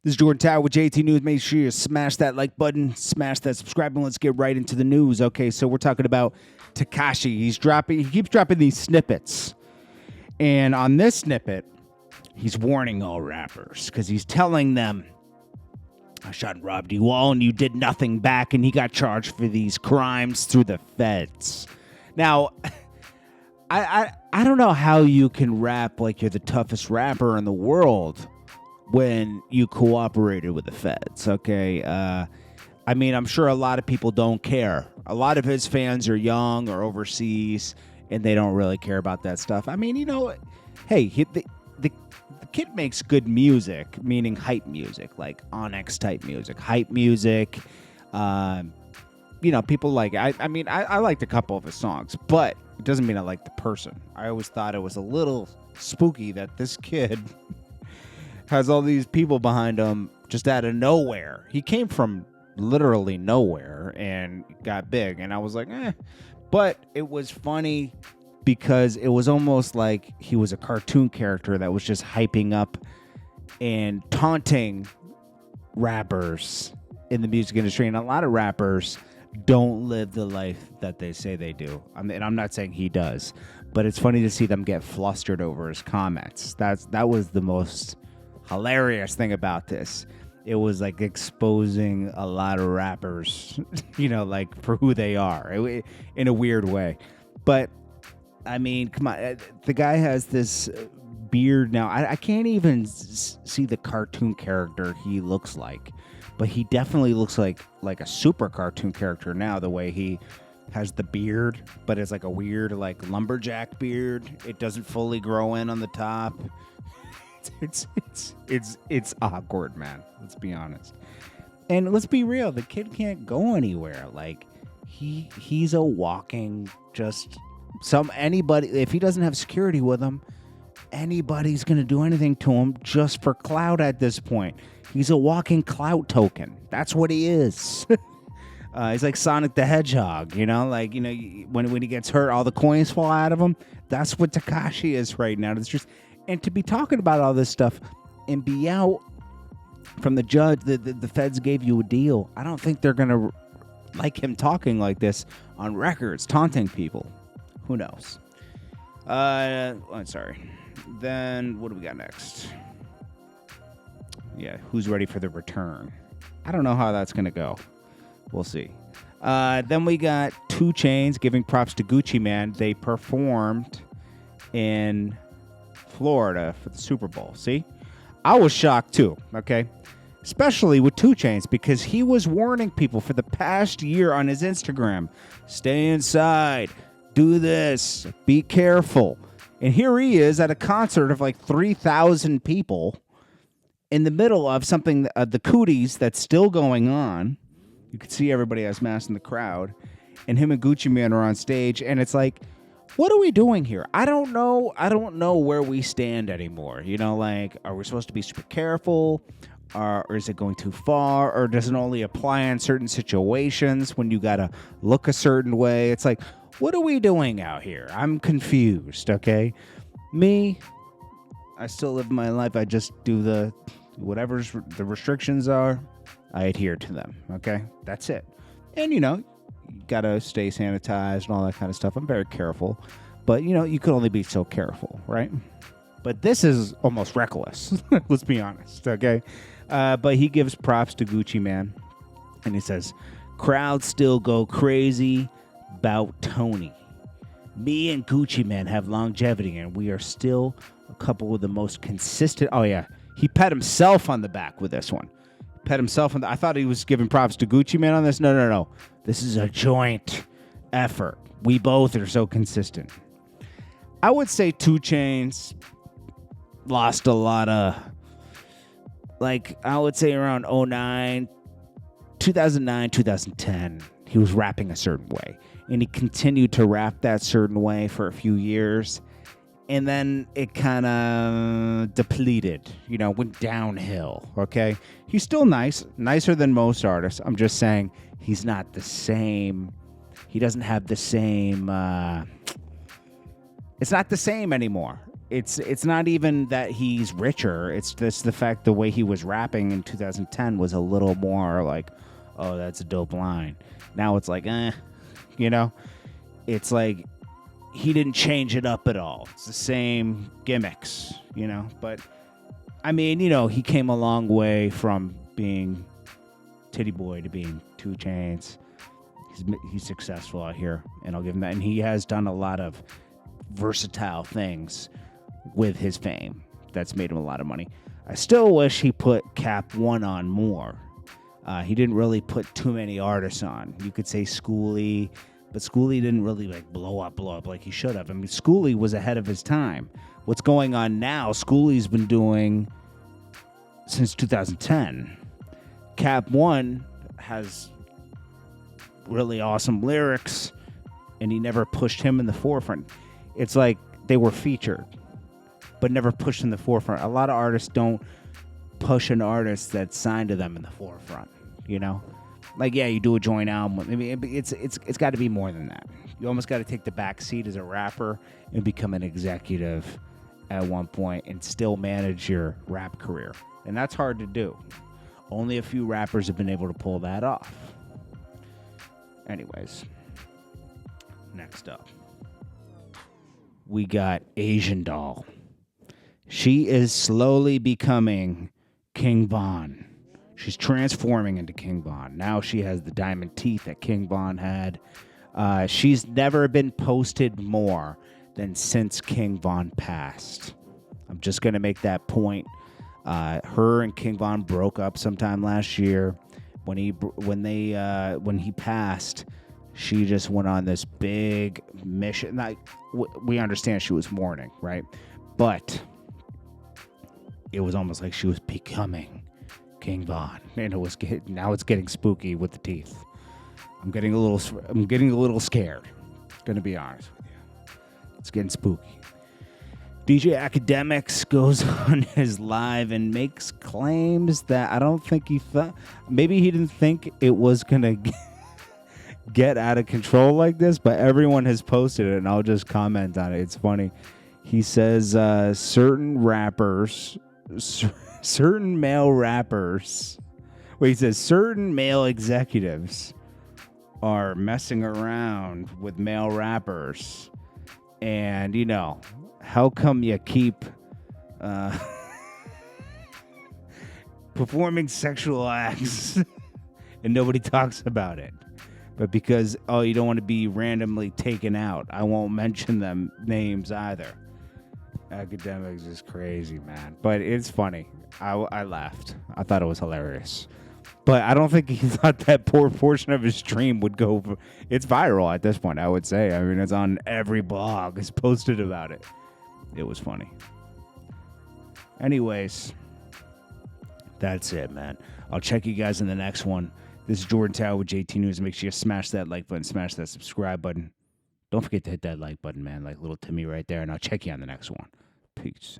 This is Jordan Tower with JT News. Make sure you smash that like button, smash that subscribe button. Let's get right into the news. Okay, so we're talking about Tekashi. He keeps dropping these snippets. And on this snippet, he's warning all rappers because he's telling them, I shot and robbed you all and you did nothing back, and he got charged for these crimes through the feds. Now, I don't know how you can rap like you're the toughest rapper in the world when you cooperated with the feds, okay? I mean, I'm sure a lot of people don't care. A lot of his fans are young or overseas, and they don't really care about that stuff. I mean, you know, hey, the kid makes good music, meaning hype music, like Onyx type music, hype music. You know, people like, I mean, I liked a couple of his songs, but it doesn't mean I like the person. I always thought it was a little spooky that this kid has all these people behind him just out of nowhere. He came from literally nowhere and got big, and I was like, eh. But it was funny because it was almost like he was a cartoon character that was just hyping up and taunting rappers in the music industry. And a lot of rappers don't live the life that they say they do. And I'm not saying he does, but it's funny to see them get flustered over his comments. That was the most hilarious thing about this. It was like exposing a lot of rappers, you know, like for who they are in a weird way. But I mean, come on, the guy has this beard now. I can't even see the cartoon character he looks like, but he definitely looks like a super cartoon character now, the way he has the beard, but it's like a weird like lumberjack beard. It doesn't fully grow in on the top. It's awkward, man. Let's be honest. And let's be real, the kid can't go anywhere. Like he's a walking anybody, if he doesn't have security with him, anybody's gonna do anything to him just for clout at this point. He's a walking clout token. That's what he is. He's like Sonic the Hedgehog, you know, like, you know, when he gets hurt, all the coins fall out of him. That's what Tekashi is right now. It's just, and to be talking about all this stuff and be out from the judge, the feds gave you a deal. I don't think they're going to like him talking like this on records, taunting people. Who knows? I'm sorry. Then what do we got next? Yeah, who's ready for the return? I don't know how that's going to go. We'll see. Then we got 2 Chainz giving props to Gucci Mane. They performed in Florida for the Super Bowl. See? I was shocked too, okay? Especially with 2 Chainz, because he was warning people for the past year on his Instagram. Stay inside. Do this. Be careful. And here he is at a concert of like 3,000 people in the middle of something, the cooties that's still going on. You could see everybody has masks in the crowd. And him and Gucci Mane are on stage. And it's like, what are we doing here? I don't know. I don't know where we stand anymore. You know, like, are we supposed to be super careful? Or is it going too far? Or does it only apply in certain situations when you got to look a certain way? It's like, what are we doing out here? I'm confused, okay? Me, I still live my life. I just do whatever the restrictions are, I adhere to them, okay? That's it. And, you know, you got to stay sanitized and all that kind of stuff. I'm very careful. But, you know, you could only be so careful, right? But this is almost reckless. Let's be honest, okay? But he gives props to Gucci Mane. And he says, crowds still go crazy about Tony. Me and Gucci Mane have longevity, and we are still a couple of the most consistent. Oh, yeah. He pat himself on the back with this one. Pat himself on I thought he was giving props to Gucci Mane on this. No. This is a joint effort. We both are so consistent. I would say 2 Chainz lost a lot of, like, I would say around 2009, 2010, he was rapping a certain way. And he continued to rap that certain way for a few years. And then it kind of depleted, you know, went downhill, okay? He's still nicer than most artists. I'm just saying he's not the same. He doesn't have the same, it's not the same anymore. it's not even that he's richer. It's just the fact the way he was rapping in 2010 was a little more like, oh, that's a dope line. Now it's like, you know, it's like he didn't change it up at all. It's the same gimmicks, you know. But I mean, you know, he came a long way from being Titty Boy to being 2 Chainz. He's successful out here, and I'll give him that. And he has done a lot of versatile things with his fame that's made him a lot of money. I still wish he put Cap One on more. He didn't really put too many artists on. You could say Schoolie, but Schoolie didn't really like blow up like he should have. I mean, Schoolie was ahead of his time. What's going on now, Schoolie's been doing since 2010. Cap One has really awesome lyrics, and he never pushed him in the forefront. It's like they were featured, but never pushed in the forefront. A lot of artists don't push an artist that's signed to them in the forefront, you know? Like, yeah, you do a joint album. I mean, it's got to be more than that. You almost got to take the back seat as a rapper and become an executive at one point and still manage your rap career. And that's hard to do. Only a few rappers have been able to pull that off. Anyways, next up, we got Asian Doll. She is slowly becoming King Von. She's transforming into King Von. Now she has the diamond teeth that King Von had. She's never been posted more than since King Von passed. I'm just going to make that point. Her and King Von broke up sometime last year. When he passed, she just went on this big mission. Like, we understand she was mourning, right? But it was almost like she was becoming King Von, and now it's getting spooky with the teeth. I'm getting a little scared. Gonna be honest with you, it's getting spooky. DJ Akademiks goes on his live and makes claims that I don't think he thought. Maybe he didn't think it was gonna get out of control like this, but everyone has posted it, and I'll just comment on it. It's funny. He says certain male rappers. Well, he says certain male executives are messing around with male rappers, and you know. How come you keep performing sexual acts and nobody talks about it? But because, you don't want to be randomly taken out, I won't mention them names either. Akademiks is crazy, man. But it's funny. I laughed. I thought it was hilarious. But I don't think he thought that poor portion of his stream would go. It's viral at this point, I would say. I mean, it's on every blog. It's posted about it. It was funny. Anyways, that's it, man. I'll check you guys in the next one. This is Jordan Tower with JT News. Make sure you smash that like button, smash that subscribe button. Don't forget to hit that like button, man, like little Timmy right there. And I'll check you on the next one. Peace.